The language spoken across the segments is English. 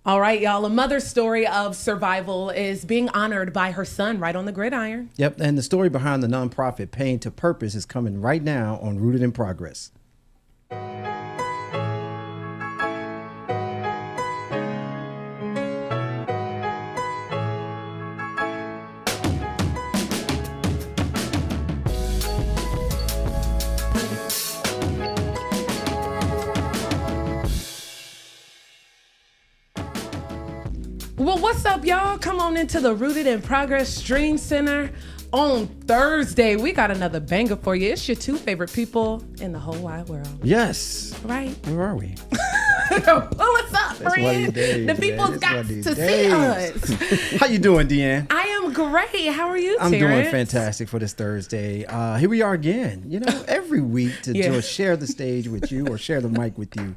All right, y'all. A mother's story of survival is being honored by her son right on the gridiron. Yep, and the story behind the nonprofit Pain to Purpose is coming right now on Rooted in Progress. Well, what's up, y'all? Come on into the Rooted in Progress Stream Center. On Thursday, we got another banger for you. It's your two favorite people in the whole wide world. Yes. Right? Where are we? Pull us up, friend. The people's got to see us. How you doing, Deanne? I am great. How are you, I'm Terrence? doing fantastic for this Thursday. Here we are again. You know, every week to just share the stage with you or share the mic with you.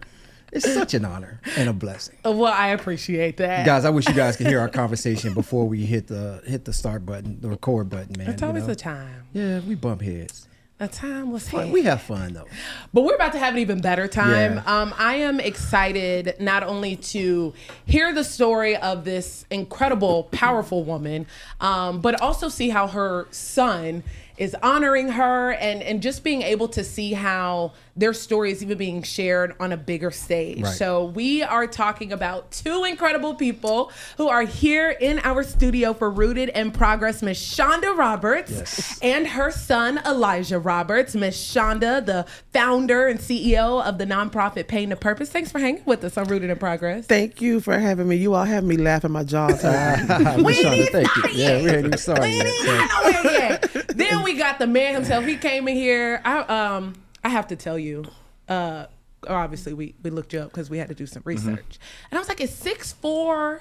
It's such an honor and a blessing. Well, I appreciate that. Guys, I wish you guys could hear our conversation before we hit the start button, the record button, man. It's always a time. Yeah, we bump heads. A time was Fun. here. We have fun, though. But we're about to have an even better time. Yeah. I am excited not only to hear the story of this incredible, powerful woman, but also see how her son is honoring her and just being able to see how their story is even being shared on a bigger stage. Right. So we are talking about two incredible people who are here in our studio for Rooted in Progress, Miss Shonda Roberts and her son, Elijah Roberts. Miss Shonda, the founder and CEO of the nonprofit Pain to Purpose. Thanks for hanging with us on Rooted in Progress. Thank you for having me. You all have me laughing my jaws off. Miss Shonda, thank you. Yeah, we ain't even started yet. Then we got the man himself. He came in here. I have to tell you, obviously we looked you up because we had to do some research. And I was like, it's 6'4",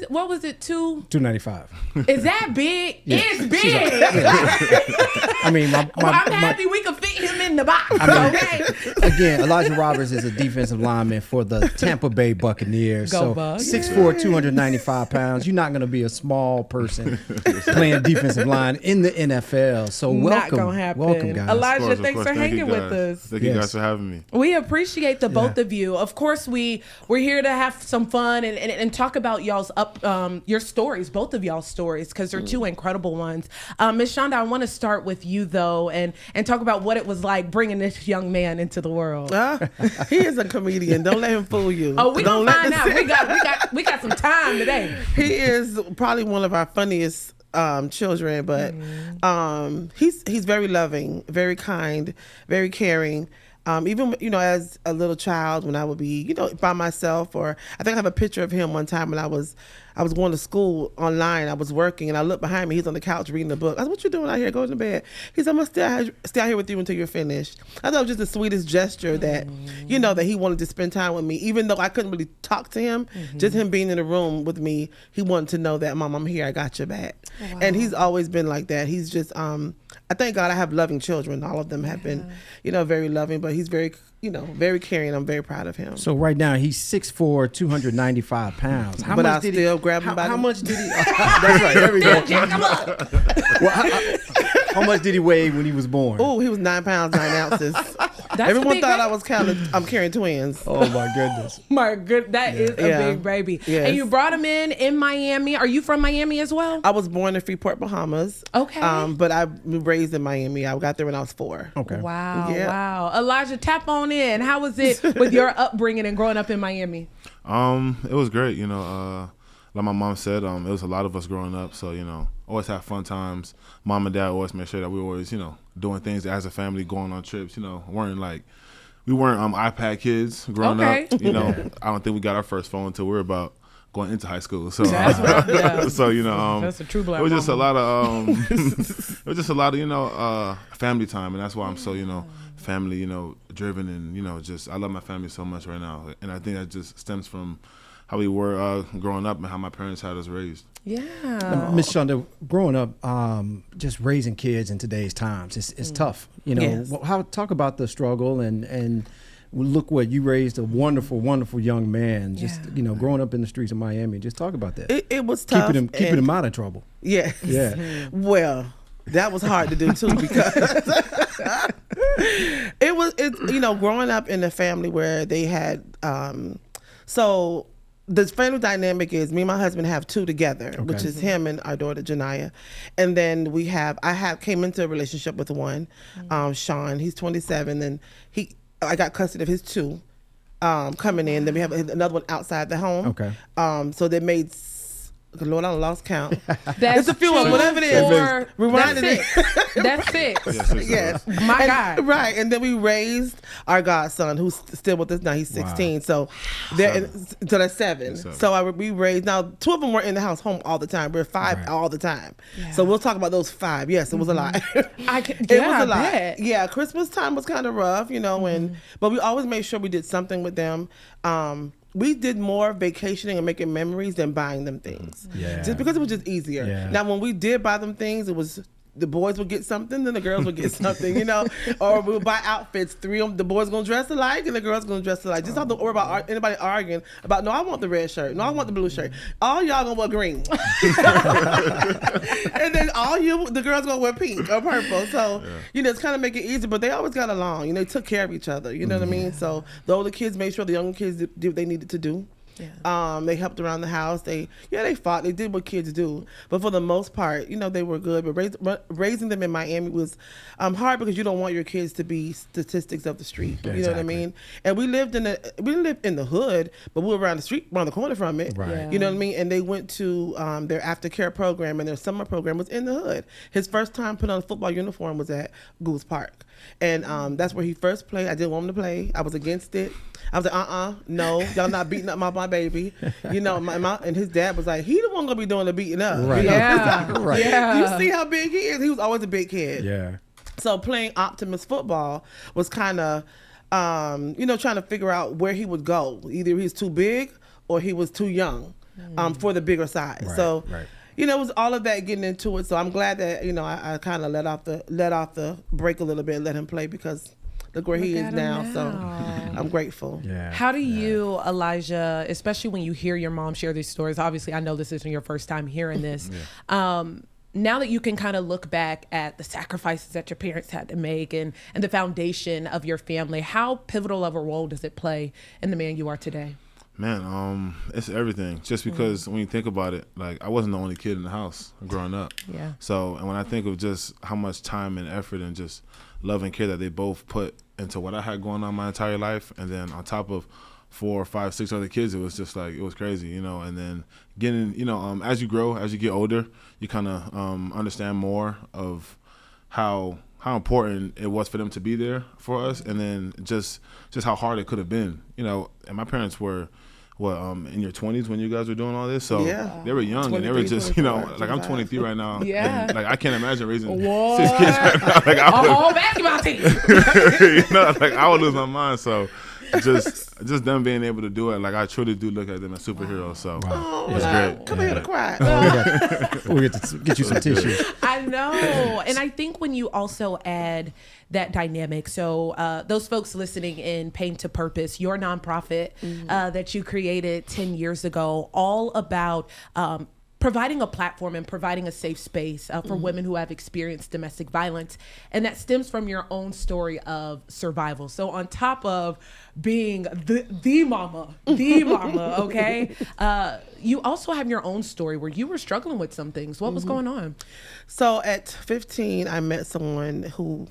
what was it, 295. Is that big? Yeah. It's big. I mean, I'm happy we could fit him in the box. Okay. Again, Elijah Roberts is a defensive lineman for the Tampa Bay Buccaneers. Go so Bucs. 6'4", 295 pounds. You're not going to be a small person playing defensive line in the NFL. So welcome. Not gonna happen. Welcome, guys. Elijah, Of thanks course. for Thank hanging you, with us. Thank you guys for having me. We appreciate the both of you. Of course, we're here to have some fun and talk about y'all's your stories, both of y'all's stories, because they're two incredible ones. Miss Shonda, I want to start with you though, and talk about what it was like bringing this young man into the world. He is a comedian. Don't let him fool you. Oh, we Don't gonna let find the- out. We got some time today. He is probably one of our funniest children, but he's very loving, very kind, very caring. Even, as a little child, when I would be, by myself, or I think I have a picture of him one time when I was going to school online. I was working and I looked behind me. He's on the couch reading a book. I said, "What you doing out here? Go to bed." He said, "I'm gonna stay out here with you until you're finished." I thought it was just the sweetest gesture that, that he wanted to spend time with me, even though I couldn't really talk to him. Just him being in the room with me, he wanted to know that, "Mom, I'm here. I got your back." Wow. And he's always been like that. He's just, I thank God I have loving children. All of them have been, very loving, but he's very, very caring. I'm very proud of him. So right now he's 6'4", 295 pounds. But I still grab him by How the... much did he? That's right. There we go. Well, how much did he weigh when he was born? Oh, he was 9 pounds 9 ounces. Everyone thought I was I'm carrying twins. Oh my goodness. My good, that is a big baby. Yes. And you brought him in Miami. Are you from Miami as well? I was born in Freeport, Bahamas. Okay. But I was raised in Miami. I got there when I was 4. Okay. Wow. Yeah. Wow. Elijah, tap on in. How was it with your upbringing and growing up in Miami? It was great. Like my mom said, it was a lot of us growing up. So always have fun times. Mom and dad always made sure that we were always doing things as a family, going on trips. We weren't iPad kids growing up. I don't think we got our first phone until we were about going into high school. So that's right. Yeah. So that's a true black it was just a mama. lot of it was just a lot of family time, and that's why I'm so family driven, and just I love my family so much right now, and I think that just stems from how we were growing up and how my parents had us raised. Yeah. Miss Shonda, growing up, just raising kids in today's times, it's tough. Yes. Talk about the struggle and look what you raised a wonderful, wonderful young man. Just growing up in the streets of Miami. Just talk about that. It was tough. Keeping him out of trouble. Yeah. Yeah. Well, that was hard to do too because it's growing up in a family where they had the family dynamic is me and my husband have 2 together, which is him and our daughter Janiyah, and then I came into a relationship with one, Sean. He's 27, and I got custody of his 2 coming in. Then we have another one outside the home. Okay. So they made. Lord, I lost count. That's it's a few of them, whatever it is. Rewind it. That's it. Yes. My God. Right. And then we raised our godson, who's still with us now. He's 16. Wow. So that's 7. So we raised, now 2 of them were in the house home all the time. We're 5 all the time. Yeah. So we'll talk about those 5. Yes, it was a lot. It was a lot. Bet. Yeah, Christmas time was kind of rough, but we always made sure we did something with them. We did more vacationing and making memories than buying them things. Yeah. Just because it was just easier. Yeah. Now, when we did buy them things, it was the boys would get something, then the girls would get something, or we would buy outfits. 3 of them, the boys gonna dress alike and the girls gonna dress alike. Just don't have to worry about anybody arguing about, no, I want the red shirt. No, I want the blue shirt. All y'all gonna wear green. And then the girls gonna wear pink or purple. So, it's kind of make it easy, but they always got along. They took care of each other. You know what I mean? So the older kids made sure the younger kids did what they needed to do. Yeah. They helped around the house. They fought. They did what kids do. But for the most part, they were good. But raising them in Miami was hard because you don't want your kids to be statistics of the street. You know what I mean? And we lived in the hood, but we were around the corner from it. Right. Yeah. You know what I mean? And they went to their aftercare program, and their summer program was in the hood. His first time putting on a football uniform was at Goose Park. And that's where he first played. I didn't want him to play. I was against it. I was like, no, y'all not beating up my baby. And his dad was like, he the one gonna be doing the beating up. Right. Yeah. Right. Yeah. You see how big he is? He was always a big kid. Yeah. So playing Optimus football was kind of, trying to figure out where he would go. Either he's too big or he was too young for the bigger size. Right. So. Right. It was all of that getting into it. So I'm glad that, I kind of let off the brake a little bit and let him play, because look where he is now. So I'm grateful. Yeah. How do you, Elijah, especially when you hear your mom share these stories, obviously I know this isn't your first time hearing this. Now that you can kind of look back at the sacrifices that your parents had to make and the foundation of your family, how pivotal of a role does it play in the man you are today? Man, it's everything. Just because when you think about it, like, I wasn't the only kid in the house growing up. Yeah. So, and when I think of just how much time and effort and just love and care that they both put into what I had going on my entire life, and then on top of 4, 5, 6 other kids, it was just like, it was crazy, and then getting, as you grow, as you get older, you kind of understand more of how important it was for them to be there for us, and then just how hard it could have been, and my parents were in your 20s when you guys were doing all this, so they were young and they were just, like, I'm 23 right now, and like I can't imagine raising 6 kids right now. Like, a whole basketball team. Like, I would lose my mind. So just them being able to do it, like, I truly do look at them as superheroes. So it's great. Come here to cry. We'll get you some tissue. I know. And I think when you also add that dynamic, so those folks listening in Pain to Purpose, your nonprofit that you created 10 years ago, all about providing a platform and providing a safe space for women who have experienced domestic violence. And that stems from your own story of survival. So on top of being the mama, okay, you also have your own story where you were struggling with some things. What was going on? So at 15, I met someone who,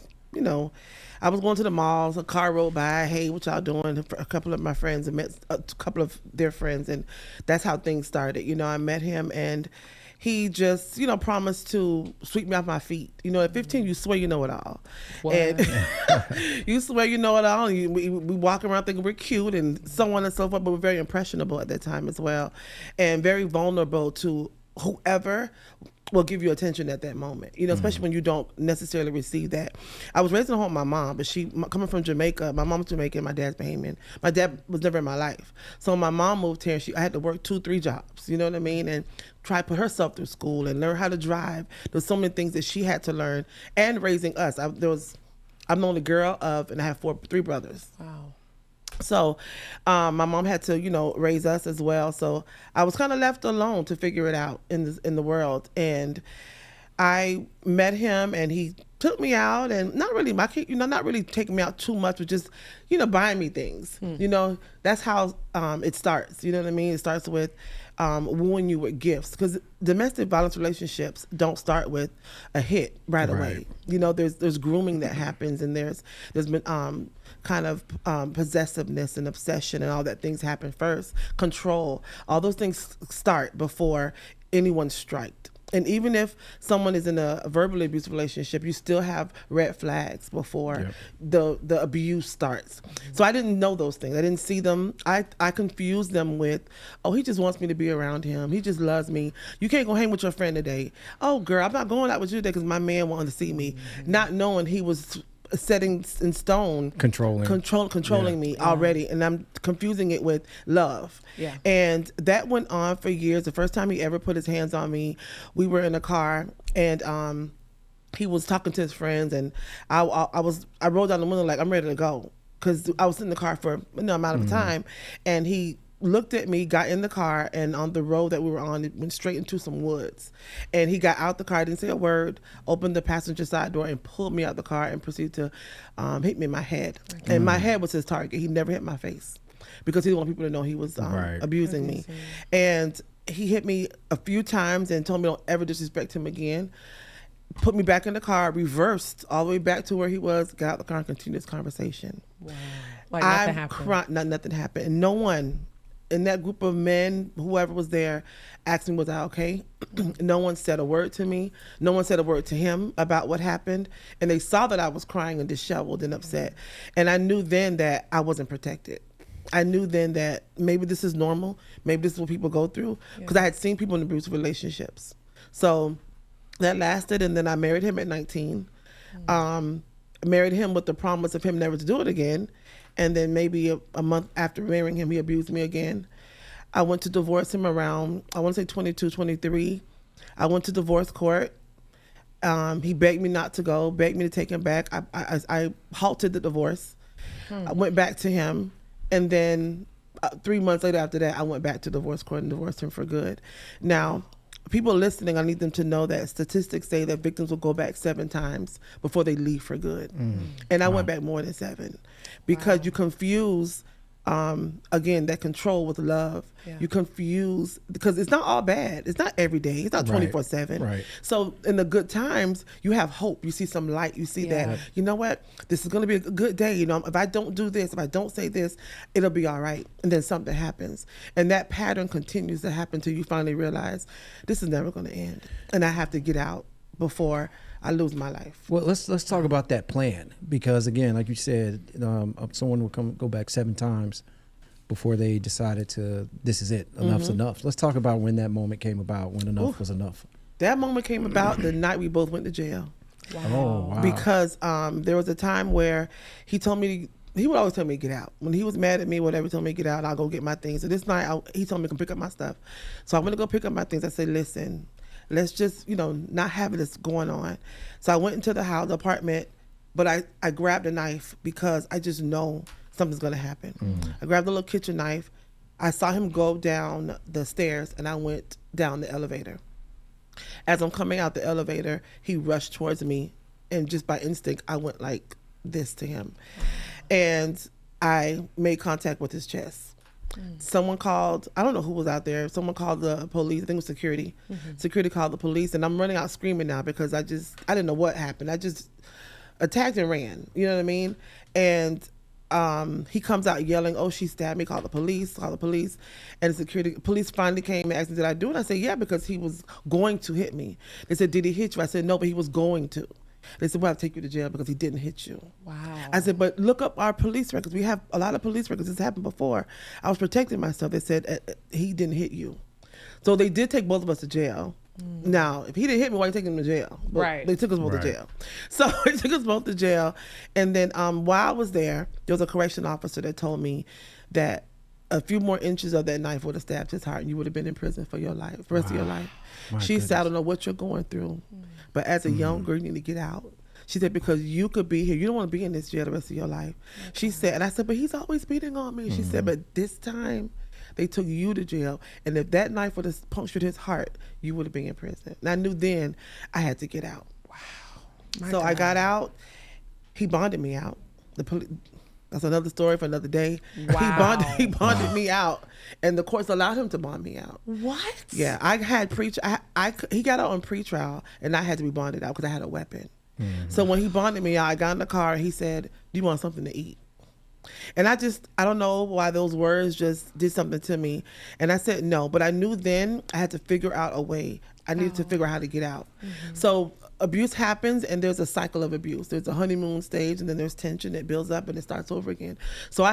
I was going to the malls, a car rolled by, hey, what y'all doing? A couple of my friends, and met a couple of their friends, and that's how things started. I met him, and he just, promised to sweep me off my feet. At 15, you swear you know it all. What? And you swear you know it all. And we walk around thinking we're cute and so on and so forth, but we're very impressionable at that time as well, and very vulnerable to whoever will give you attention at that moment, especially when you don't necessarily receive that. I was raised in a home with my mom, but she, coming from Jamaica, my mom's Jamaican, my dad's Bahamian. My dad was never in my life. So when my mom moved here, I had to work 2-3 jobs, you know what I mean? And try to put herself through school and learn how to drive. There's so many things that she had to learn, and raising us. I'm the only girl and I have 3 brothers. Wow. So my mom had to, raise us as well. So I was kind of left alone to figure it out in the world. And I met him, and he took me out, and not really not really taking me out too much, but just, buying me things. That's how it starts. You know what I mean? It starts with wooing you with gifts, because domestic violence relationships don't start with a hit right away. There's grooming that happens, and there's been kind of possessiveness and obsession and all that things happen first. Control, all those things start before anyone's striked. And even if someone is in a verbally abusive relationship, you still have red flags before the abuse starts. So I didn't know those things. I didn't see them. I confused them with, oh, he just wants me to be around him. He just loves me. You can't go hang with your friend today. Oh, girl, I'm not going out with you today because my man wanted to see me. Not knowing he was setting in stone, controlling me already, and I'm confusing it with love. And that went on for years. The first time he ever put his hands on me, we were in a car, and he was talking to his friends, and I rolled down the window like I'm ready to go, because I was in the car for no amount of time, and he looked at me, got in the car, and on the road that we were on, it went straight into some woods. And he got out the car, didn't say a word, opened the passenger side door and pulled me out the car and proceeded to hit me in my head. And my head was his target. He never hit my face because he didn't want people to know he was abusing me. And he hit me a few times and told me don't ever disrespect him again. Put me back in the car, reversed all the way back to where he was, got out the car and continued this conversation. Wow. Like nothing happened. Nothing happened. And no one in that group of men, whoever was there, asked me, was I okay? No one said a word to me. No one said a word to him about what happened. And they saw that I was crying and disheveled and upset. And I knew then that I wasn't protected. I knew then that maybe this is normal. Maybe this is what people go through. Because I had seen people in abusive relationships. So that lasted, and then I married him at 19. Married him with the promise of him never to do it again. And then maybe a month after marrying him, he abused me again. I went to divorce him around, I want to say 22, 23. I went to divorce court. He begged me not to go, begged me to take him back. I halted the divorce. I went back to him. And then 3 months later after that, I went back to divorce court and divorced him for good. Now, people listening, I need them to know that statistics say that victims will go back 7 times before they leave for good. And I went back more than 7 because you confuse, again, that control with love. You confuse, because it's not all bad. It's not every day. It's not 24/7. So in the good times, you have hope. You see some light. You see that, you know what, this is going to be a good day. If I don't do this, if I don't say this, it'll be all right. And then something happens. And that pattern continues to happen till you finally realize this is never going to end. And I have to get out before I lose my life. Well, let's talk about that plan, because again, like you said, someone will go back 7 times before they decided to, this is it, enough's enough. Let's talk about when that moment came about, when enough was enough. That moment came about the night we both went to jail. Wow. Oh, wow. Because there was a time where he told me, he would always tell me to get out. When he was mad at me, whatever, he told me to get out, I'll go get my things. So this night, he told me to come pick up my stuff. So I went to go pick up my things. I said, listen, let's just, not have this going on. So I went into the house, the apartment, but I grabbed a knife because I just know something's going to happen. I grabbed a little kitchen knife. I saw him go down the stairs, and I went down the elevator. As I'm coming out the elevator, he rushed towards me, and just by instinct, I went like this to him. And I made contact with his chest. Someone called, I don't know who was out there, someone called the police. I think it was security. Security called the police, and I'm running out screaming now because I didn't know what happened. I just attacked and ran, you know what I mean? And he comes out yelling, oh, she stabbed me, call the police. And police finally came and asked me, did I do it? I said, yeah, because he was going to hit me. They said, did he hit you? I said, no, but he was going to. They said, well, I'll take you to jail because he didn't hit you. Wow. I said, but look up our police records. We have a lot of police records. This happened before. I was protecting myself. They said, he didn't hit you. So they did take both of us to jail. Now, if he didn't hit me, why are you taking him to jail? But they took us both to jail. So they took us both to jail. And then while I was there was a correction officer that told me that a few more inches of that knife would have stabbed his heart and you would have been in prison for your life, the rest of your life. She said, I don't know what you're going through, but as a young girl, you need to get out. She said, because you could be here. You don't want to be in this jail the rest of your life. She said, and I said, but he's always beating on me. She said, but this time, they took you to jail, and if that knife would have punctured his heart, you would have been in prison. And I knew then I had to get out. Wow. So I got out. He bonded me out. That's another story for another day. Wow. He bonded me out, and the courts allowed him to bond me out. What? Yeah, I had he got out on pretrial, and I had to be bonded out because I had a weapon. So when he bonded me out, I got in the car. And he said, "Do you want something to eat?" And I don't know why those words just did something to me. And I said no, but I knew then I had to figure out a way. I needed to figure out how to get out. So abuse happens, and there's a cycle of abuse. There's a honeymoon stage, and then there's tension that builds up, and it starts over again. So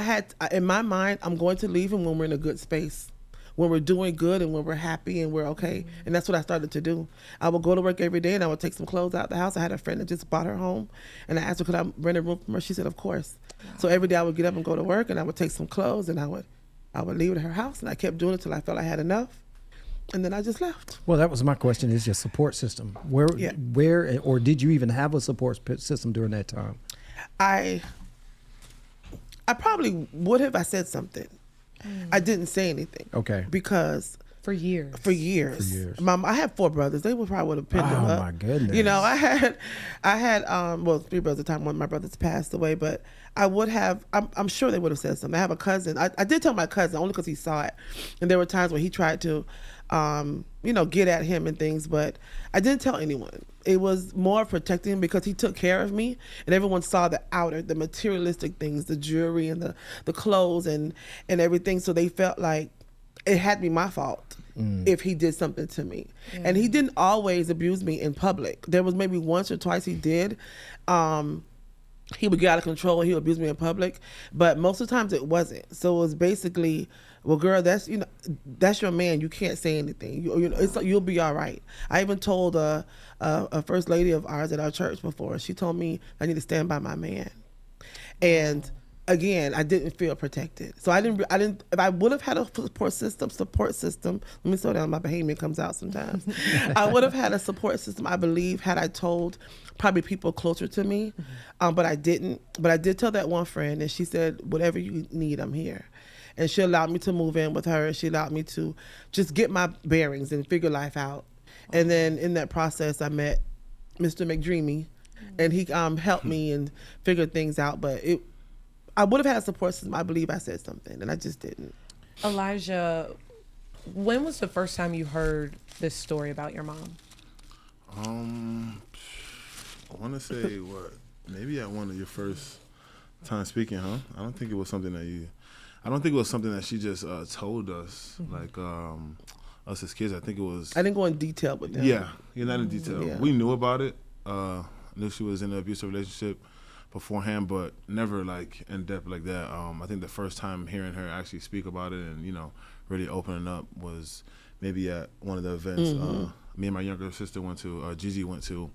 in my mind, I'm going to leave him when we're in a good space, when we're doing good and when we're happy and we're okay. And that's what I started to do. I would go to work every day, and I would take some clothes out the house. I had a friend that just bought her home, and I asked her, could I rent a room from her? She said, of course. So every day I would get up and go to work, and I would take some clothes, and I would leave it at her house, and I kept doing it till I felt I had enough. And then I just left. Well, that was my question, is your support system. Where, or did you even have a support system during that time? I probably would have. I said something. I didn't say anything. Okay. Because For years. I had 4 brothers. They probably would have pinned him up. Oh my goodness. You know, I had 3 brothers at the time. One of my brothers passed away, but I would have. I'm sure they would have said something. I have a cousin. I did tell my cousin only because he saw it, and there were times where he tried to, get at him and things, but I didn't tell anyone. It was more protecting him because he took care of me, and everyone saw the outer, the materialistic things, the jewelry and the clothes and everything. So they felt like it had to be my fault if he did something to me. And he didn't always abuse me in public. There was maybe once or twice he did. He would get out of control and he would abuse me in public, but most of the times it wasn't. So it was basically, well, girl, that's your man. You can't say anything. You'll be all right. I even told a first lady of ours at our church before. She told me I need to stand by my man, and again, I didn't feel protected. So I didn't. If I would have had a support system. Let me slow down. My behavior comes out sometimes. I would have had a support system. I believe had I told probably people closer to me, but I didn't. But I did tell that one friend, and she said, "Whatever you need, I'm here." And she allowed me to move in with her. She allowed me to just get my bearings and figure life out. And then in that process, I met Mr. McDreamy, and he helped me and figured things out. But I would have had a support system. I believe I said something, and I just didn't. Elijah, when was the first time you heard this story about your mom? I want to say maybe at one of your first time speaking, huh? I don't think it was something that she just told us, like us as kids. I think it was. I didn't go in detail with them. Yeah, not in detail. Yeah. We knew about it. Knew she was in an abusive relationship beforehand, but never like in depth like that. I think the first time hearing her actually speak about it and really opening up was maybe at one of the events me and my younger sister went to, Gigi went to,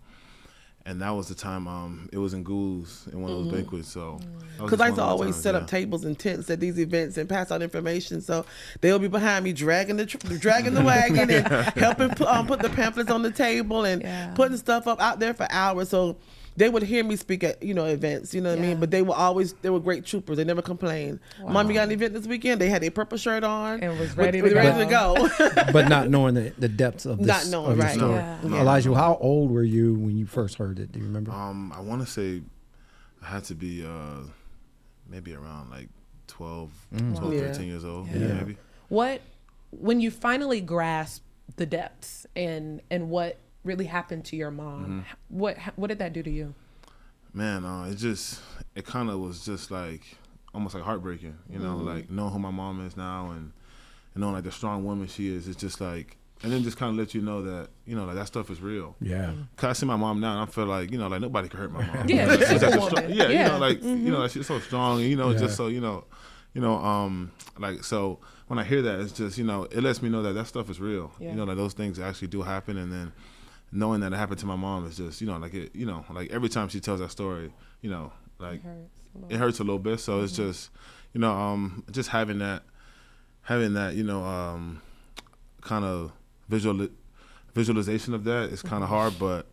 and that was the time it was in Ghouls in one of those banquets. So because I used to always set up tables and tents at these events and pass out information, so they'll be behind me dragging the wagon and helping put the pamphlets on the table and putting stuff up out there for hours. So they would hear me speak at events, what I mean. But they were great troopers. They never complained. Wow. Mommy got an event this weekend. They had their purple shirt on and was ready to go. But not knowing the depths of this. Not knowing, right? Story. Yeah. Elijah, how old were you when you first heard it? Do you remember? I want to say I had to be maybe around like 12, 13 years old. Yeah. Maybe. When you finally grasped the depths and what really happened to your mom, what did that do to you? Man, it kind of was just like almost like heartbreaking, like knowing who my mom is now and knowing like the strong woman she is. It's just like, and then just kind of let you know that like that stuff is real. Yeah. Cause I see my mom now and I feel like like nobody can hurt my mom. Yeah, she's like like she's so strong and just so like so when I hear that it's just it lets me know that stuff is real. Like those things actually do happen, and then knowing that it happened to my mom is just like it like every time she tells that story like it hurts a little bit. So it's just just having that kind of visualization of that is kind of hard, but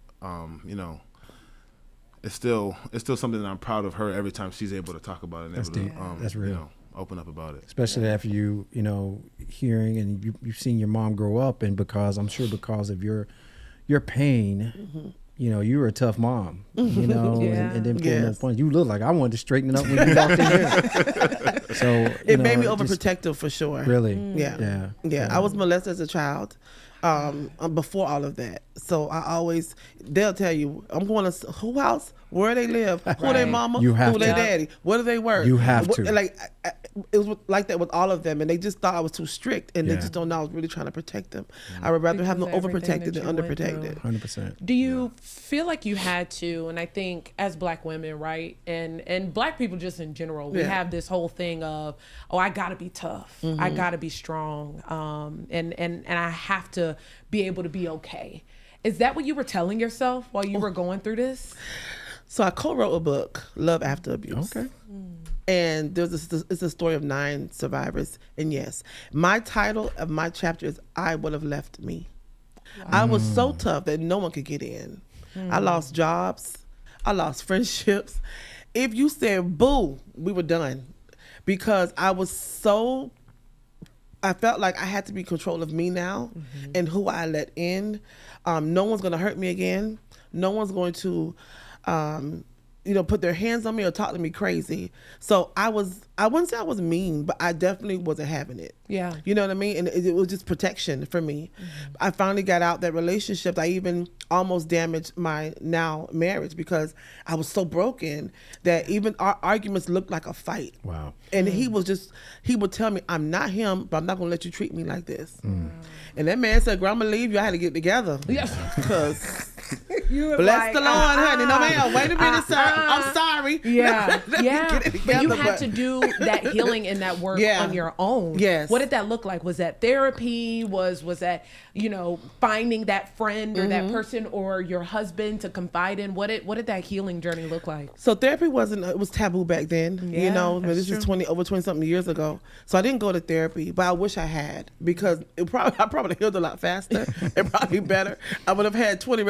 it's still something that I'm proud of her every time she's able to talk about it and that's able deep. to That's real. open up about it, especially after you hearing and you've seen your mom grow up, and because I'm sure because of your pain you know, you were a tough mom, you know, Yeah. and then pulling Yes. those points. You look like I wanted to straighten it up when you walked in here. So you It know, made me just overprotective for sure. Really? Yeah. I was molested as a child before all of that. So they'll tell you, I'm going to who house, where they live, who their mama, You have who their to. daddy, what do they work. You have to. Like, it was like that with all of them, and they just thought I was too strict, and they Yeah. just don't know I was really trying to protect them. I would rather have them Because of everything overprotected that than you went underprotected. 100%. Do you feel like you had to, and I think as Black women, right, and Black people just in general, we Yeah. have this whole thing of, oh, I gotta be tough, I gotta be strong, and I have to be able to be okay. Is that what you were telling yourself while you were going through this? So I co-wrote a book, Love After Abuse. Okay. And it's a story of 9 survivors. And yes, my title of my chapter is I Would Have Left Me. I was so tough that no one could get in. I lost jobs. I lost friendships. If you said boo, we were done. Because I felt like I had to be in control of me now and who I let in. No one's going to hurt me again. No one's going to put their hands on me or talk to me crazy. So I wouldn't say I was mean, but I definitely wasn't having it. Yeah. You know what I mean? And it was just protection for me. I finally got out that relationship. I even almost damaged my now marriage because I was so broken that even our arguments looked like a fight. Wow. And he would tell me, I'm not him, but I'm not going to let you treat me like this. And that man said, girl, I'm going to leave you. I had to get together. Yes. Because You were bless like, the Lord, honey. No, man, wait a minute, sir. I'm sorry. Yeah, Let me yeah. get it But together, you had to do that healing and that work Yeah. on your own. Yes. What did that look like? Was that therapy? Was that, finding that friend or that person or your husband to confide in? What did that healing journey look like? So therapy it was taboo back then, Yeah, that's this is true. over 20 something years ago. So I didn't go to therapy, but I wish I had because I probably healed a lot faster and probably better. I would have had 20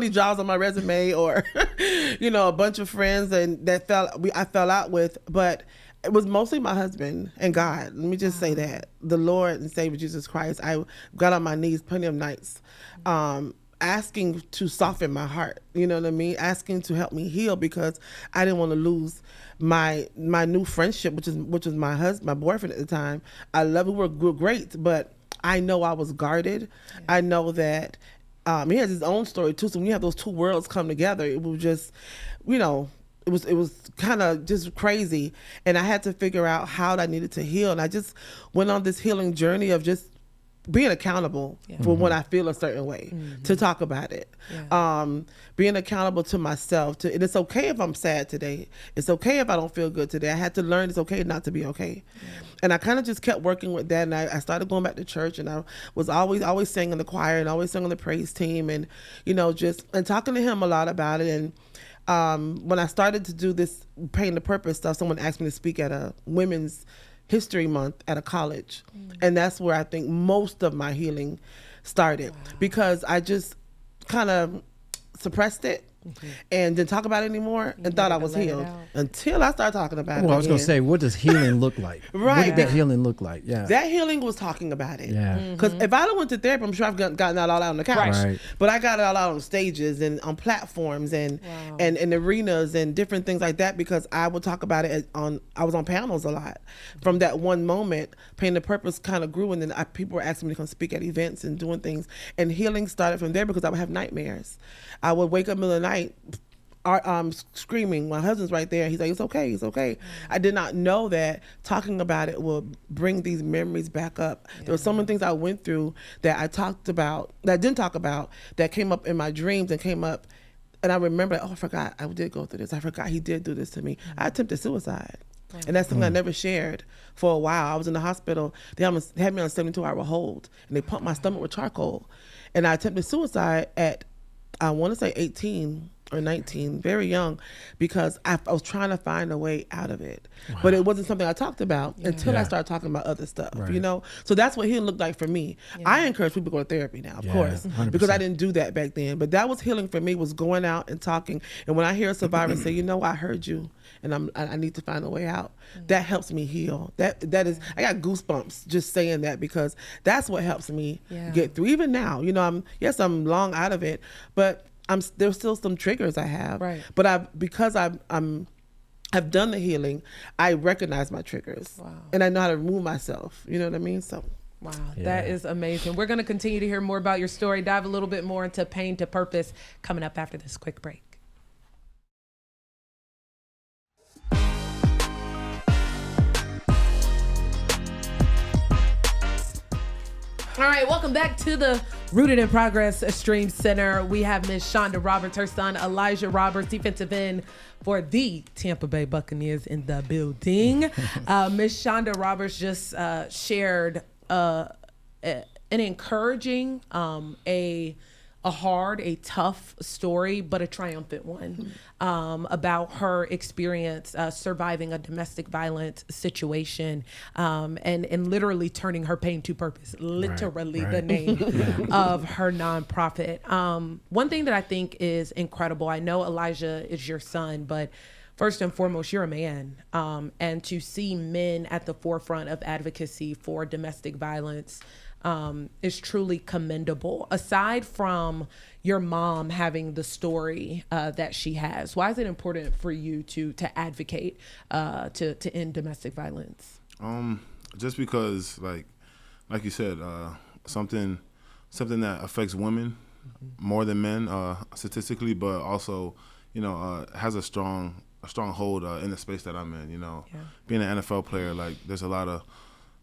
jobs on my resume or, a bunch of friends and I fell out with, but it was mostly my husband and God. Let me just say that. The Lord and Savior Jesus Christ. I got on my knees plenty of nights, asking to soften my heart. You know what I mean? Asking to help me heal because I didn't want to lose my new friendship, which was my husband, my boyfriend at the time. I love him. We were great, but I know I was guarded. Yeah. I know that he has his own story too. So when you have those two worlds come together, it was just, it was kind of just crazy. And I had to figure out how I needed to heal. And I just went on this healing journey of just being accountable for when I feel a certain way, to talk about it. Yeah. Being accountable to myself. And it's okay if I'm sad today. It's okay if I don't feel good today. I had to learn it's okay not to be okay. Yeah. And I kind of just kept working with that. And I started going back to church, and I was always singing in the choir and always singing on the praise team, and and talking to him a lot about it. And when I started to do this Pain the Purpose stuff, someone asked me to speak at a women's History Month at a college. And that's where I think most of my healing started. Wow. Because I just kind of suppressed it and didn't talk about it anymore and thought I was healed until I started talking about it. Well, I was going to say, what does healing look like? Right. What did that healing look like? Yeah. That healing was talking about it. Yeah. Because if I went to therapy, I'm sure I've gotten it all out on the couch. Right. But I got it all out on stages and on platforms and arenas and different things like that, because I would talk about it I was on panels a lot. From that one moment, Pain the Purpose kind of grew, and then people were asking me to come speak at events and doing things. And healing started from there because I would have nightmares. I would wake up in the middle of the night screaming. My husband's right there. He's like, it's okay, it's okay. I did not know that talking about it will bring these memories back up. There were so many things I went through that I didn't talk about, that came up in my dreams and came up, and I remember, I forgot I did go through this. I forgot he did do this to me. I attempted suicide. And that's something I never shared for a while. I was in the hospital. They had me on a 72-hour hold, and they pumped my stomach with charcoal. And I attempted suicide at, I want to say 18 or 19, very young, because I was trying to find a way out of it. Wow. But it wasn't something I talked about until I started talking about other stuff, So that's what healing looked like for me. Yeah. I encourage people to go to therapy now, of course, 100%. because I didn't do that back then. But that was healing for me, was going out and talking. And when I hear a survivor say, I heard you, and I need to find a way out, that helps me heal. That is, I got goosebumps just saying that, because that's what helps me get through. Even now, I'm long out of it, but there's still some triggers I have. Right. But because I've done the healing, I recognize my triggers. Wow. And I know how to remove myself. You know what I mean? So. Wow, Yeah. that is amazing. We're going to continue to hear more about your story, dive a little bit more into pain to purpose coming up after this quick break. All right, welcome back to the Rooted in Progress Stream Center. We have Ms. Shonda Roberts, her son Elijah Roberts, defensive end for the Tampa Bay Buccaneers in the building. Ms. Shonda Roberts just shared an encouraging, a hard, a tough story, but a triumphant one, about her experience surviving a domestic violence situation, and literally turning her pain to purpose, literally the name of her nonprofit. One thing that I think is incredible, I know Elijah is your son, but first and foremost, you're a man, and to see men at the forefront of advocacy for domestic violence is truly commendable. Aside from your mom having the story that she has, why is it important for you to advocate to end domestic violence? Just because, like you said, something that affects women more than men statistically, but also, has a strong hold in the space that I'm in. Being an NFL player, like there's a lot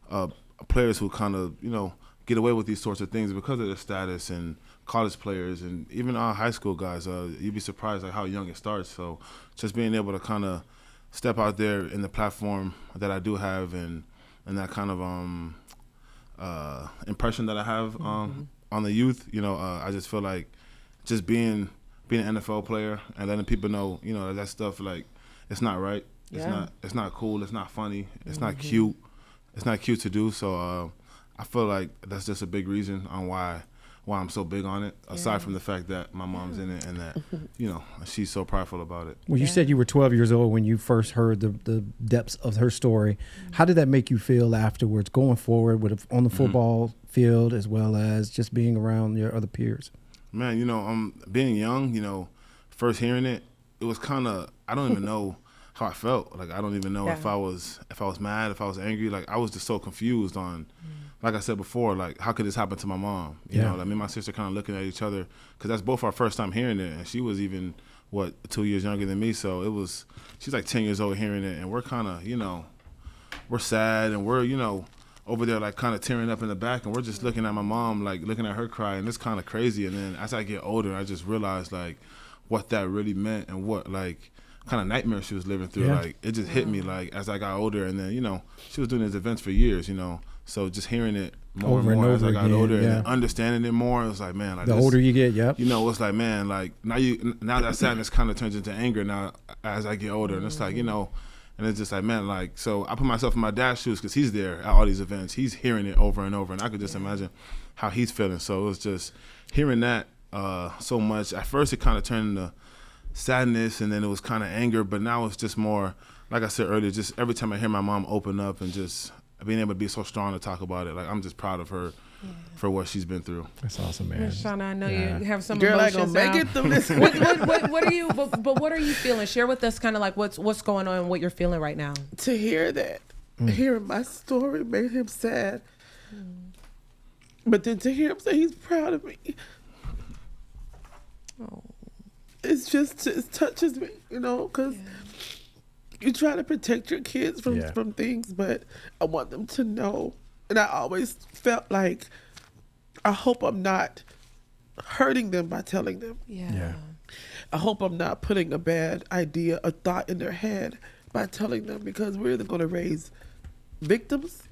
of players who kind of get away with these sorts of things because of their status, and college players and even our high school guys. You'd be surprised like how young it starts. So just being able to kind of step out there in the platform that I do have, and that kind of impression that I have on the youth. I just feel like just being an NFL player and letting people know, that stuff, like, it's not right. Yeah. It's not cool. It's not funny. It's not cute. It's not cute to do. So I feel like that's just a big reason on why I'm so big on it, aside from the fact that my mom's in it and that, she's so prideful about it. Well, you said you were 12 years old when you first heard the depths of her story. How did that make you feel afterwards, going forward on the football field, as well as just being around your other peers? Man, being young, first hearing it, it was kind of, I don't even know how I felt. Like, I don't even know if I was mad, if I was angry. Like, I was just so confused on, like I said before, like, how could this happen to my mom? You know, like, me and my sister kind of looking at each other, because that's both our first time hearing it, and she was even, 2 years younger than me, so she's like 10 years old hearing it, and we're kind of, we're sad, and we're, over there, like, kind of tearing up in the back, and we're just looking at my mom, like, looking at her cry, and it's kind of crazy. And then as I get older, I just realized, like, what that really meant, and what, like, kind of nightmare she was living through. Like, it just hit me, like, as I got older. And then, she was doing these events for years, so just hearing it more and more as I got older, and then understanding it more, it was like, man, like, the older you get, it's like, man, like, now that sadness kind of turns into anger now as I get older, and it's like, and it's just like, man, like, so I put myself in my dad's shoes, because he's there at all these events, he's hearing it over and over, and I could just imagine how he's feeling. So it was just hearing that so much. At first it kind of turned into sadness, and then it was kind of anger, but now it's just more, like I said earlier, just every time I hear my mom open up and just being able to be so strong to talk about it, like, I'm just proud of her for what she's been through. That's awesome, man. Shauna, I know you have some Girl, I emotions gonna make now. it through this. What are you? But what are you feeling? Share with us, kind of like what's going on, and what you're feeling right now. To hear that, hearing my story made him sad. But then to hear him say he's proud of me, it touches me, because you try to protect your kids from things, but I want them to know. And I always felt like, I hope I'm not hurting them by telling them. I hope I'm not putting a bad idea, a thought in their head by telling them, because we're either going to raise victims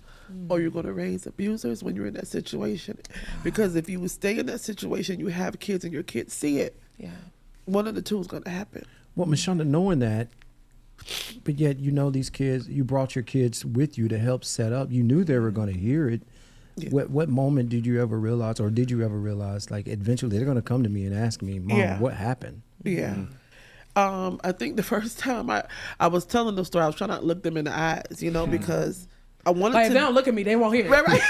or you're going to raise abusers when you're in that situation. Because if you stay in that situation, you have kids and your kids see it. One of the two is going to happen. Well, Ms. Shonda, knowing that, but yet these kids, you brought your kids with you to help set up. You knew they were going to hear it. What moment did you ever realize, or did you ever realize, like, eventually they're going to come to me and ask me, Mom, what happened? I think the first time I was telling the story, I was trying not to look them in the eyes, because I wanted like, to. if they don't look at me, they won't hear it. Right.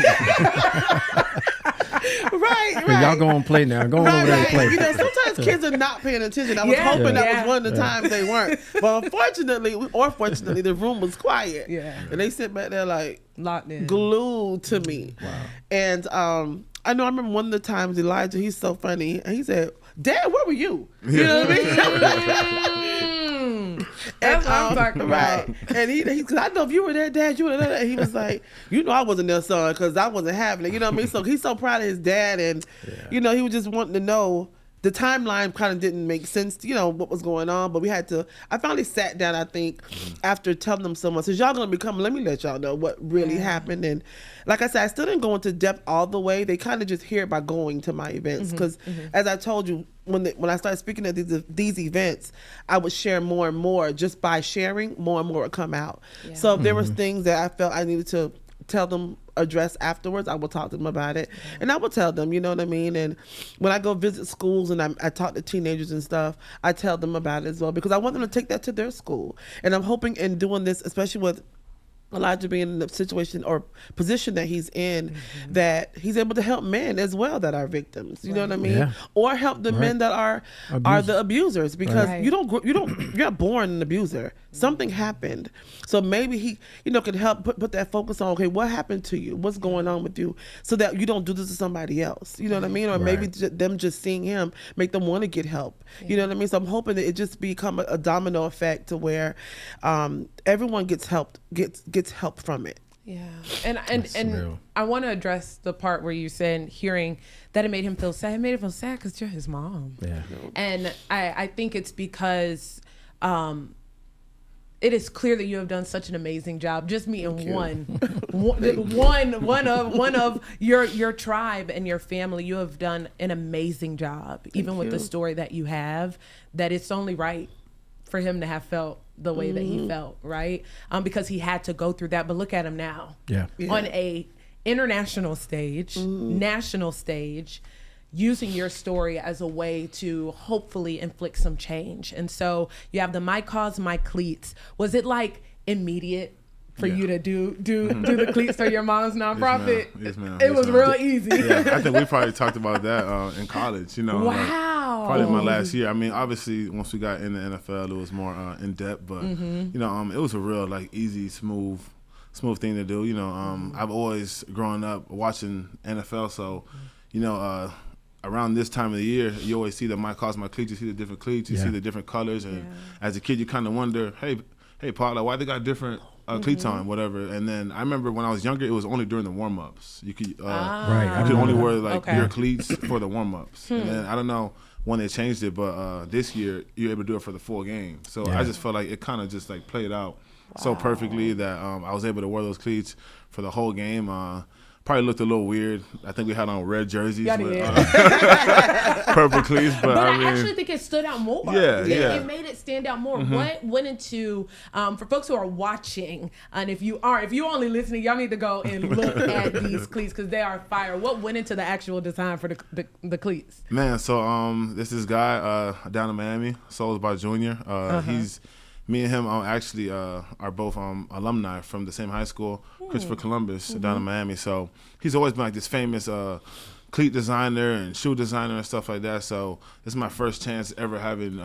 Right. Y'all go and play now. Go on over there and play. You know, sometimes kids are not paying attention. I was hoping that was one of the times they weren't. But unfortunately, or fortunately, the room was quiet. Yeah. And they sit back there like locked in, glued to me. Wow. And I remember one of the times Elijah, he's so funny, and he said, "Dad, where were you?" You know what I mean? That's what I'm talking about. Right. And he cause I know if you were there, Dad, you were there. And he was like, I wasn't there, son, because I wasn't having it. You know what I mean? So he's so proud of his dad, and he was just wanting to know. The timeline kind of didn't make sense, what was going on, but I finally sat down, I think, after telling them so much, says, y'all going to be coming, let me let y'all know what really happened. And like I said, I still didn't go into depth all the way. They kind of just hear it by going to my events. Because as I told you, when I started speaking at these events, I would share more and more. Just by sharing, more and more would come out. Yeah. So if there was things that I felt I needed to tell them, address afterwards, I will talk to them about it. And I will tell them, you know what I mean? And when I go visit schools and I talk to teenagers and stuff, I tell them about it as well, because I want them to take that to their school. And I'm hoping in doing this, especially with Elijah being in the situation or position that he's in, that he's able to help men as well that are victims. You know what I mean? Yeah. Or help the men that are the abusers, because you're not born an abuser. Something happened. So maybe he, can help put that focus on, okay, what happened to you? What's going on with you? So that you don't do this to somebody else. You know what I mean? Or maybe them just seeing him make them want to get help. Yeah. You know what I mean? So I'm hoping that it just become a domino effect to where everyone gets help from it. Yeah. And I want to address the part where you said hearing that it made him feel sad. It made him feel sad because you're his mom. Yeah. And I think it's because it is clear that you have done such an amazing job. Just meeting one of your tribe and your family, you have done an amazing job. Even with the story that you have, that it's only right for him to have felt the way that he felt, right? Because he had to go through that. But look at him now, on a international stage, national stage, using your story as a way to hopefully inflict some change. And so you have the My Cause, My Cleats. Was it like immediate for you to do the cleats for your mom's nonprofit? Yes, ma'am. It was real easy. Yeah, I think we probably talked about that in college. Wow. Like, probably my last year. I mean, obviously, once we got in the NFL, it was more in depth, but it was a real easy, smooth thing to do. I've always grown up watching NFL, so around this time of the year, you always see the My Cause, My Cleats. You see the different cleats, you see the different colors, and as a kid, you kind of wonder, hey, Paul, why they got different cleats on, whatever. And then I remember when I was younger, it was only during the warm-ups. You could you could only wear your cleats for the warm-ups. And then I don't know when they changed it, but this year you're able to do it for the full game. So I just felt like it kind of just played out so perfectly that I was able to wear those cleats for the whole game. Probably looked a little weird. I think we had on red jerseys with purple cleats, but I actually think it stood out more. It made it stand out more. What went into for folks who are watching, and if you only listening, y'all need to go and look at these cleats because they are fire. What went into the actual design for the cleats? Man, so this guy down in Miami, Souls by Junior. Me and him actually are both alumni from the same high school, Christopher Columbus, down in Miami. So he's always been this famous cleat designer and shoe designer and stuff like that. So this is my first chance ever having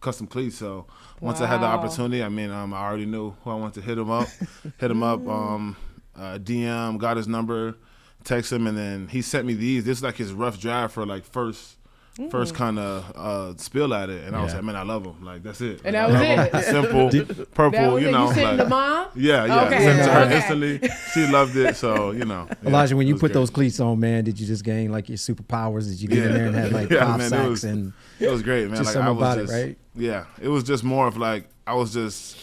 custom cleats. So once I had the opportunity, I already knew who I wanted to hit him up, DM, got his number, text him, and then he sent me these. This is his rough draft for first kind of spill at it, and I was like, man, I love them. That's it. And that was it. Simple, purple, You sent the mom? Yeah. Okay. Sent to her instantly. She loved it, so Elijah, when you put those cleats on, man, did you just gain your superpowers? Did you get in there and have 5 sacks? It was great, man. Just something about it, right? Yeah, it was just more of I was just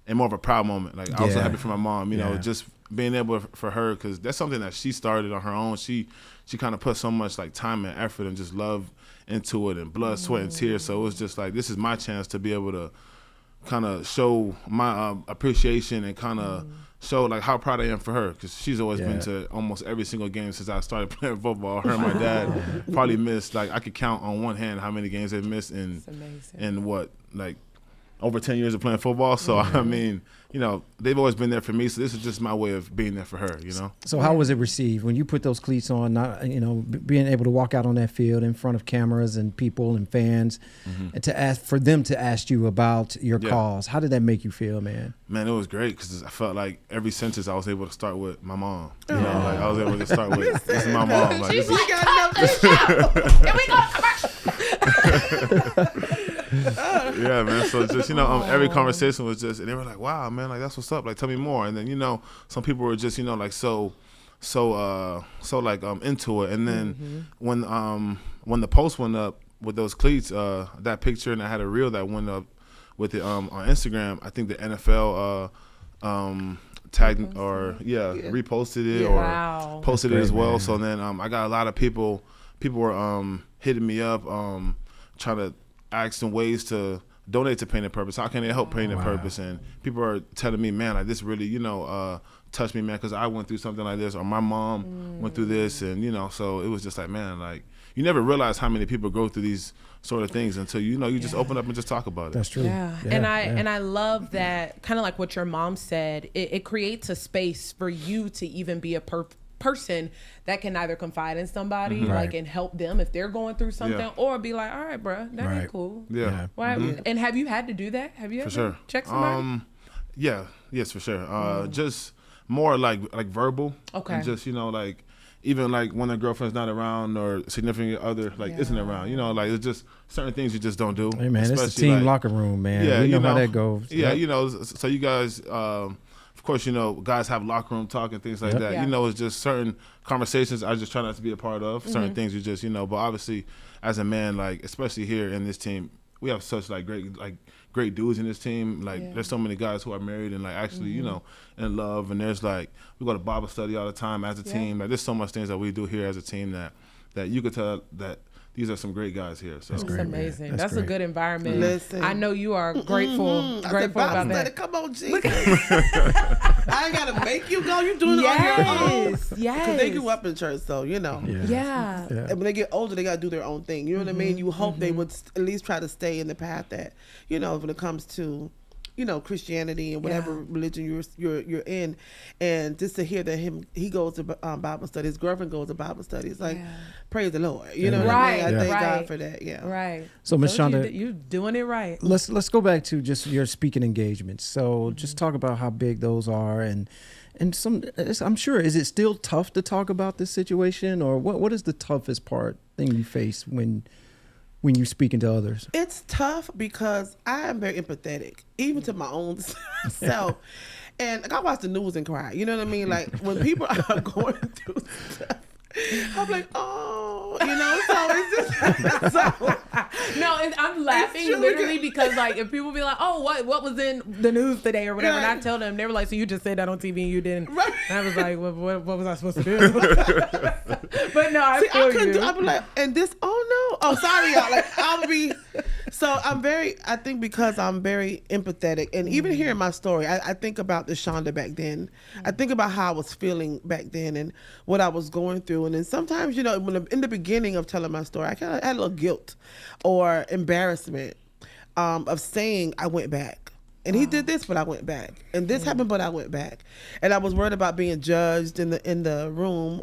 in more of a proud moment. I was so happy for my mom, just being able for her, because that's something that she started on her own. She kind of put so much time and effort and just love into it and blood, sweat, and tears. So it was just this is my chance to be able to kind of show my appreciation and kind of show how proud I am for her, because she's always been to almost every single game since I started playing football. Her and my dad probably missed I could count on one hand how many games they've missed in what over 10 years of playing football. So, I mean, you know, they've always been there for me. So this is just my way of being there for her, you know? So how was it received when you put those cleats on, not, you know, being able to walk out on that field in front of cameras and people and fans and to ask for them to ask you about your cause? How did that make you feel, man? Man, it was great because I felt like every sentence I was able to start with my mom. You know, like I was able to start with, this is my mom. Like, She's this like, cut the show. Here we go, commercial. yeah, man. So just, you know, every conversation was just, and they were like, wow, man, like that's what's up. Like, tell me more. And then, you know, some people were just, you know, like so like into it. And then when the post went up with those cleats, that picture, and I had a reel that went up with it on Instagram. I think the NFL tagged or reposted it or posted it as well. Man. So then I got a lot of people were hitting me up trying to ask them ways to donate to Pain and Purpose. How can they help Pain and Purpose? And people are telling me, man, like this really, you know, touched me, man, because I went through something like this, or my mom went through this, and you know, so it was just like, man, like you never realize how many people go through these sort of things until you know you just open up and just talk about it. That's true. Yeah. And I love that, kind of like what your mom said. It creates a space for you to even be a person that can either confide in somebody like and help them if they're going through something, or be like, all right, bro, that ain't cool. And have you had to do that? Have you ever checked somebody? Yes, for sure. Just more like verbal. Okay. And just, you know, like even like when a girlfriend's not around or significant other like isn't around, you know, like it's just certain things you just don't do. Hey man, it's the team like, locker room, man. Yeah, we know how that goes. Yeah, you know, so you guys of course, you know, guys have locker room talk and things like that. Yeah. You know, it's just certain conversations I just try not to be a part of. Certain things you just, you know, but obviously as a man, like, especially here in this team, we have such great dudes in this team. Like there's so many guys who are married and like actually, you know, in love. And there's like, we go to Bible study all the time as a team. Like there's so much things that we do here as a team that you could tell that these are some great guys here. So that's great, amazing. That's a good environment. Listen. I know you are grateful about that. Come on, Jesus. I ain't gotta make you go. You doing it on your own. Yes. Because they grew up in church, so you know. Yeah. And when they get older, they gotta do their own thing. You know what I mean? You hope they would at least try to stay in the path that, you know, when it comes to, you know, Christianity and whatever religion you're in, and just to hear that he goes to Bible study, his girlfriend goes to Bible study. It's like, praise the Lord. You know what I mean? I thank God for that. Yeah. Right. So Ms. Shonda, you doing it right. Let's go back to just your speaking engagements. So just talk about how big those are, and some. I'm sure, is it still tough to talk about this situation, or what is the toughest thing you face when you're speaking to others? It's tough because I am very empathetic, even to my own self. And like, I watch the news and cry. You know what I mean? Like when people are going through stuff, I'm like, oh, you know. So it's just no. And I'm laughing literally because like if people be like, oh, what was in the news today or whatever, and I tell them, they were like, so you just said that on TV and you didn't. Right. And I was like, what was I supposed to do? But no, I couldn't do. I'd be like, and this, oh no, oh sorry y'all. Like I'll be. So I think because I'm very empathetic, and even hearing my story, I think about the Shonda back then. I think about how I was feeling back then and what I was going through. And then sometimes, you know, in the beginning of telling my story, I kind of had a little guilt or embarrassment of saying I went back. And he did this, but I went back. And this happened, but I went back. And I was worried about being judged in the room,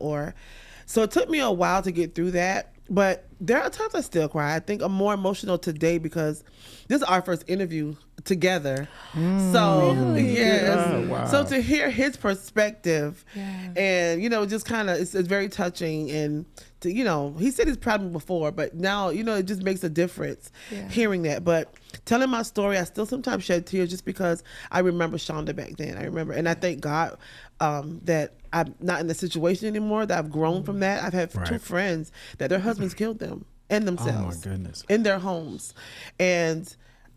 so it took me a while to get through that. But there are times I still cry. I think I'm more emotional today because this is our first interview together. So, really? yes. Oh, wow. So to hear his perspective and, you know, just kind of, it's very touching. And, to, you know, he said he's proud of me before, but now, you know, it just makes a difference hearing that. But telling my story, I still sometimes shed tears just because I remember Shonda back then. I remember. And I thank God that I'm not in the situation anymore, that I've grown from that. I've had two friends that their husbands killed them and themselves. Oh my goodness. In their homes. And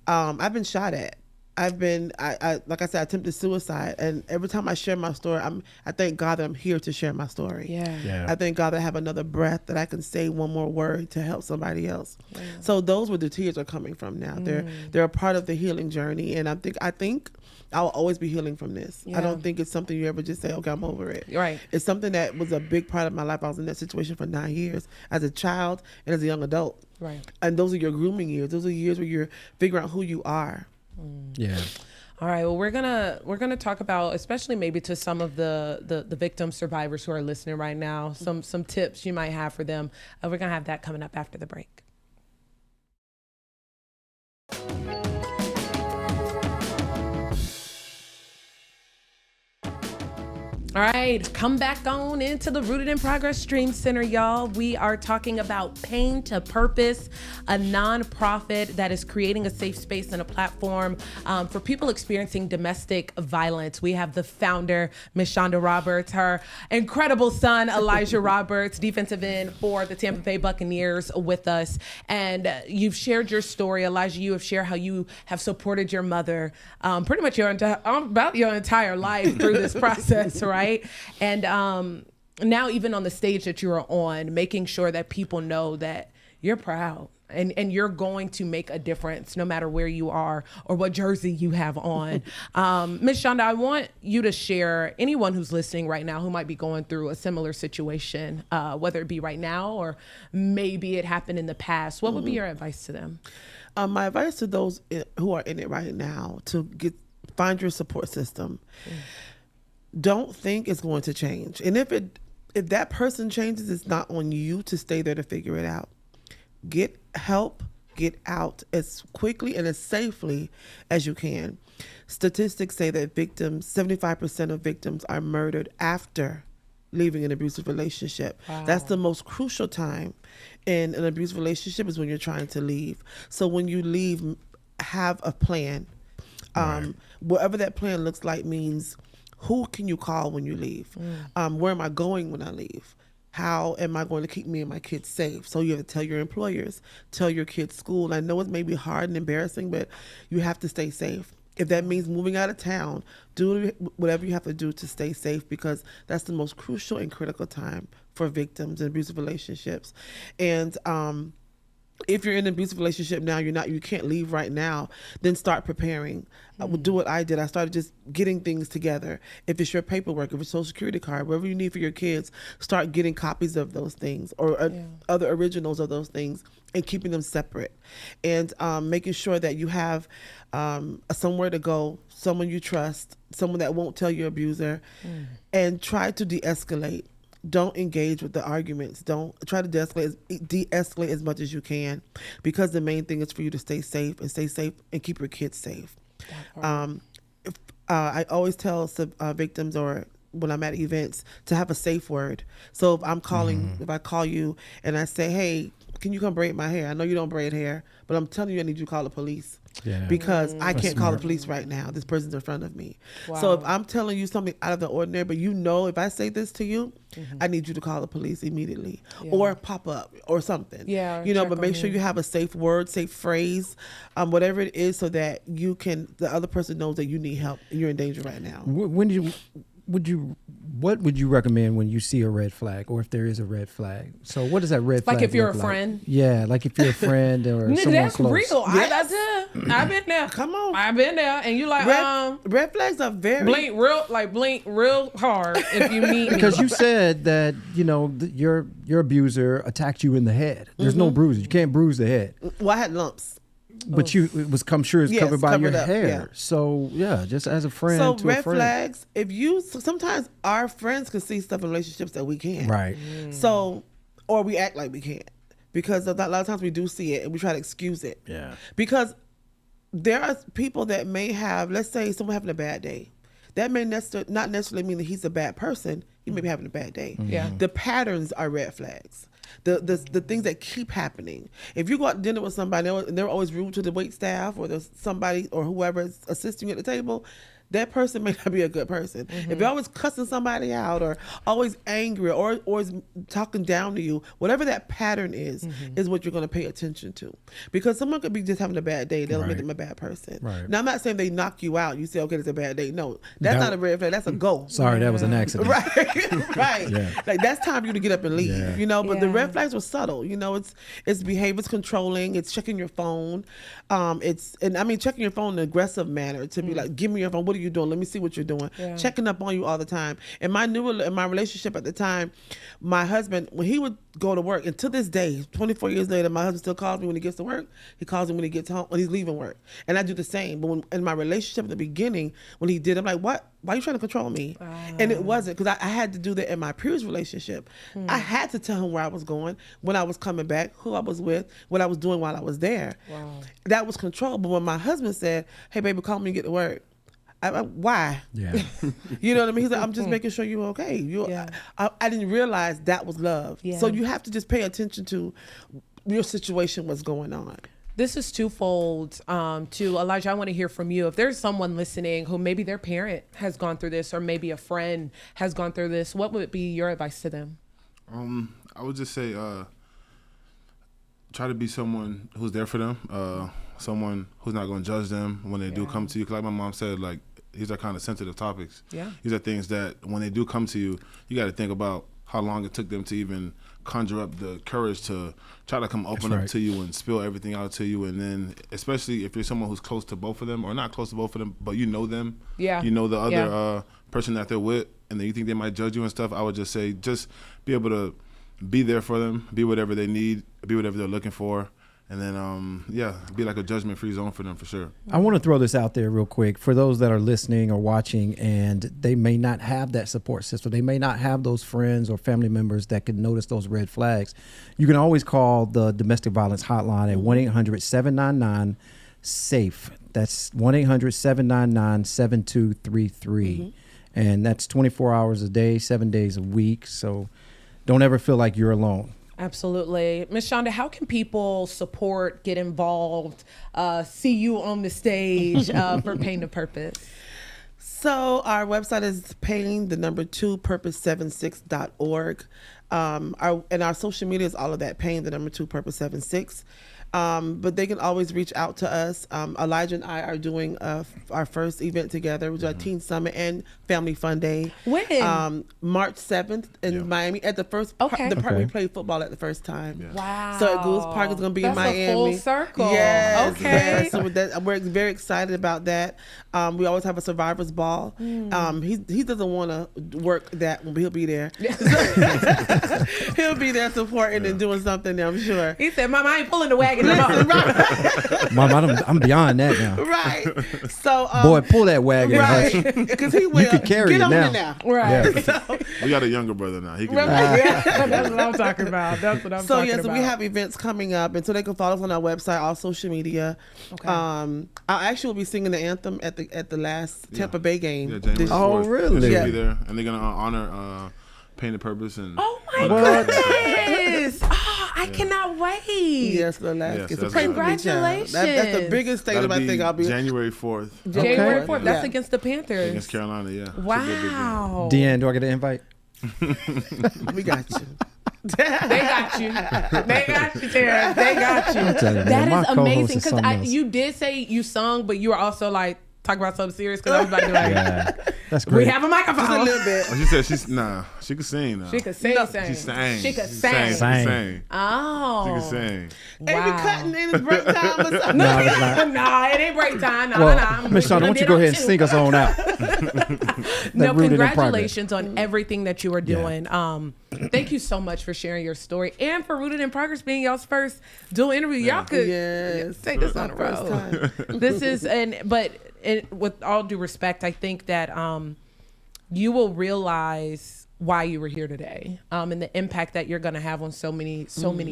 I've been shot at. I like I said, I attempted suicide, and every time I share my story, I thank God that I'm here to share my story. Yeah. I thank God that I have another breath, that I can say one more word to help somebody else. Yeah. So those where the tears are coming from now. They're a part of the healing journey, and I think I will always be healing from this. I don't think it's something you ever just say, okay, I'm over it. Right. It's something that was a big part of my life. I was in that situation for 9 years as a child and as a young adult. Right. And those are your grooming years. Those are years where you're figuring out who you are. Yeah. All right. Well, we're gonna talk about, especially maybe to some of the victim survivors who are listening right now, some tips you might have for them. We're gonna have that coming up after the break. All right, come back on into the Rooted in Progress Stream Center, y'all. We are talking about Pain to Purpose, a nonprofit that is creating a safe space and a platform for people experiencing domestic violence. We have the founder, Ms. Shonda Roberts, her incredible son, Elijah Roberts, defensive end for the Tampa Bay Buccaneers, with us. And you've shared your story, Elijah. You have shared how you have supported your mother pretty much about your entire life through this process, right? And now even on the stage that you're on, making sure that people know that you're proud and you're going to make a difference no matter where you are or what jersey you have on. Ms. Shonda, I want you to share, anyone who's listening right now who might be going through a similar situation, whether it be right now or maybe it happened in the past, what would be your advice to them? My advice to those who are in it right now, to find your support system. Don't think it's going to change. And if that person changes, it's not on you to stay there to figure it out. Get help, get out as quickly and as safely as you can. Statistics say that 75% of victims are murdered after leaving an abusive relationship. Wow. That's the most crucial time in an abusive relationship, is when you're trying to leave. So when you leave, have a plan. Right. Whatever that plan looks like means, who can you call when you leave? Where am I going when I leave? How am I going to keep me and my kids safe? So you have to tell your employers, tell your kids' school. I know it may be hard and embarrassing, but you have to stay safe. If that means moving out of town, do whatever you have to do to stay safe, because that's the most crucial and critical time for victims in abusive relationships. And if you're in an abusive relationship now, you can't leave right now, then start preparing. Do what I did. I started just getting things together. If it's your paperwork, if it's Social Security card, whatever you need for your kids, start getting copies of those things or other originals of those things and keeping them separate. And making sure that you have somewhere to go, someone you trust, someone that won't tell your abuser, and try to de-escalate. Don't engage with the arguments. Don't try to de-escalate as much as you can, because the main thing is for you to stay safe and keep your kids safe. I always tell victims, or when I'm at events, to have a safe word. So if I'm calling, if I call you and I say, hey, can you come braid my hair? I know you don't braid hair, but I'm telling you I need you to call the police. Yeah. Because I can't call the police right now. This person's in front of me. Wow. So if I'm telling you something out of the ordinary, but you know, if I say this to you, I need you to call the police immediately, or pop up or something. Yeah. But make sure you have a safe word, safe phrase, whatever it is, so that the other person knows that you need help and you're in danger right now. What would you recommend when you see a red flag, or if there is a red flag? So what does that red flag like if you're a like? friend? Yeah, like if you're a friend or someone that's close. Real. Yes. I've been there. Come on. I've been there. And you like, red flags are very... blink real hard if you meet me. Because you said that, your abuser attacked you in the head. There's no bruises. You can't bruise the head. Well, I had lumps. But I'm sure it's covered by your hair. Yeah. So just as a friend. So to red a friend. flags, sometimes our friends can see stuff in relationships that we can't. Right. So, or we act like we can't, because a lot of times we do see it and we try to excuse it. Yeah. Because there are people that may have, let's say someone having a bad day. That may not necessarily mean that he's a bad person. He may be having a bad day. Yeah. The patterns are red flags. The things that keep happening. If you go out to dinner with somebody and they're always rude to the wait staff, or there's somebody or whoever is assisting you at the table, that person may not be a good person. If you're always cussing somebody out, or always angry, or is talking down to you, whatever that pattern is what you're going to pay attention to. Because someone could be just having a bad day. They'll make them a bad person. Right. Now, I'm not saying they knock you out. You say, okay, it's a bad day. No, that's not a red flag. That's a go. Sorry, that was an accident. Right. Right. Yeah. Like, that's time for you to get up and leave, but the red flags are subtle. It's behavior, it's controlling, it's checking your phone. Checking your phone in an aggressive manner, to be like, give me your phone. What are you doing? Let me see what you're doing. Checking up on you all the time. In my relationship at the time, my husband, when he would go to work, and to this day, 24 years later, my husband still calls me when he gets to work. He calls me when he gets home, when he's leaving work. And I do the same. But in my relationship at the beginning, when he did, I'm like, what? Why are you trying to control me? And it wasn't, because I had to do that in my previous relationship. I had to tell him where I was going, when I was coming back, who I was with, what I was doing while I was there. That was control. But when my husband said, hey, baby, call me when you get to work, why? Yeah. You know what I mean? He's like, I'm just making sure you're okay. I didn't realize that was love. So you have to just pay attention to your situation, what's going on. This is twofold. To Elijah, I want to hear from you. If there's someone listening who maybe their parent has gone through this, or maybe a friend has gone through this, what would be your advice to them? I would just say, try to be someone who's there for them, someone who's not going to judge them when they do come to you. 'Cause like my mom said, like, these are kind of sensitive topics. These are things that when they do come to you, you got to think about how long it took them to even conjure up the courage to try to come open up to you and spill everything out to you. And then especially if you're someone who's close to both of them, or not close to both of them, but you know them, you know the other person that they're with, and then you think they might judge you and stuff, I would just say, just be able to be there for them, be whatever they need, be whatever they're looking for. And then, be like a judgment-free zone for them, for sure. I want to throw this out there real quick for those that are listening or watching, and they may not have that support system. They may not have those friends or family members that can notice those red flags. You can always call the domestic violence hotline at 1-800-799-SAFE. That's 1-800-799-7233. And that's 24 hours a day, 7 days a week. So don't ever feel like you're alone. Absolutely. Ms. Shonda, how can people support, get involved, see you on the stage for Pain to Purpose? So our website is pain2purpose76.org. Our social media is all of that, pain2purpose76. But they can always reach out to us. Elijah and I are doing our first event together, which is our Teen Summit and Family Fun Day. When? March 7th in Miami at the first park we played football at the first time. Wow. So at Goose Park is going to be in Miami. That's a full circle. Yes. Okay. Yes. So we're very excited about that. We always have a survivor's ball. He doesn't want to work that one, but he'll be there. He'll be there supporting and doing something, I'm sure. He said, Mama, I ain't pulling the wagon. Mom, I'm beyond that now. Right. So boy, pull that wagon. Right. Because he will. You can carry Get it on now. it now. Right. Yeah. So, We got a younger brother now. He can do That's what I'm talking about. That's what I'm talking about. So we have events coming up, and so they can follow us on our website, all social media. Okay. I actually will be singing the anthem at the last Tampa Bay game. Yeah, January 4th. Oh, really? They're Yeah. gonna be there, and they're gonna honor Pain to Purpose and. Oh my goodness! Oh, I cannot wait. Yes, the last Yes, game. that's So pray for me, child. Congratulations. That's the biggest thing That'll that I think I'll be. January 4th January Okay. 4th. That's Yeah. against the Panthers. against Carolina. Yeah. Should be a big game. Wow. Deanne, do I get an invite? We got you. They got you. They got you, Terrence. They got you. tell you, man, my That is co-host amazing is something else. you did say you sung, but you were also like talking about something serious because I was about to be like, Yeah, that's we great. have a microphone. Just a little bit. Oh, she said she could sing now. She could sing. She sang. She could She sing. Sang. Oh. She could sing. Ain't we Wow. cutting in his break time or something? No, it's not. No, it ain't break time. No, Well, no. Miss Shonda, why don't you go ahead and sing us on out? No, Rooted in Progress. congratulations on everything that you are doing. Thank you so much for sharing your story and for Rooted in Progress being y'all's first dual interview. Y'all could Yes. take this on the First road. time. This is with all due respect, I think that you will realize why you were here today, and the impact that you're going to have on so many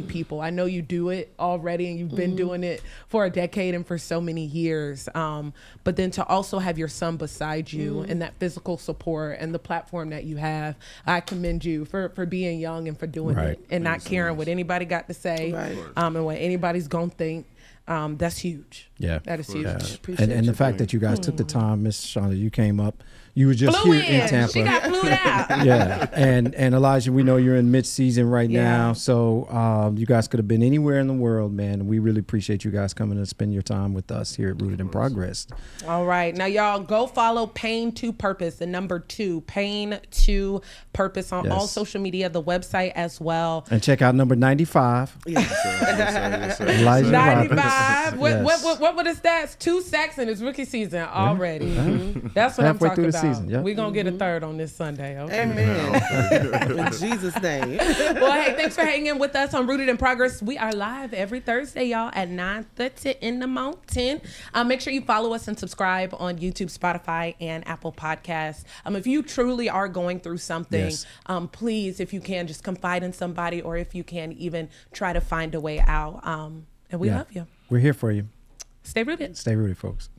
people. I know you do it already, and you've been doing it for a decade and for so many years. But then to also have your son beside you and that physical support and the platform that you have, I commend you for being young and for doing Right. it and not caring what anybody got to say, Right. and what anybody's going to think. That's huge. Yeah. That is huge. Yeah. Appreciate And the fact that you guys took the time, Miss Shonda, you came up. You were just Flew here in Tampa. She got flew out. Yeah, and Elijah, we know you're in mid-season right now, so you guys could have been anywhere in the world, man. We really appreciate you guys coming to spend your time with us here at Rooted in Progress. All right, now y'all go follow Pain to Purpose, the number 2, Pain to Purpose on all social media, the website as well. And check out number 95, Yes. Yes, sir. Yes, sir. Elijah Roberts. 25. Yes. What were the stats? 2 sacks in his rookie season already. That's what Halfway I'm through talking the about. season, yep. We're going to get a third on this Sunday. Okay. Amen. In Jesus' name. Well, hey, thanks for hanging with us on Rooted in Progress. We are live every Thursday, y'all, at 9:30 in the mountain. Make sure you follow us and subscribe on YouTube, Spotify, and Apple Podcasts. If you truly are going through something, Yes. please, if you can, just confide in somebody, or if you can, even try to find a way out. And we love you. We're here for you. Stay rooted. Stay rooted, folks.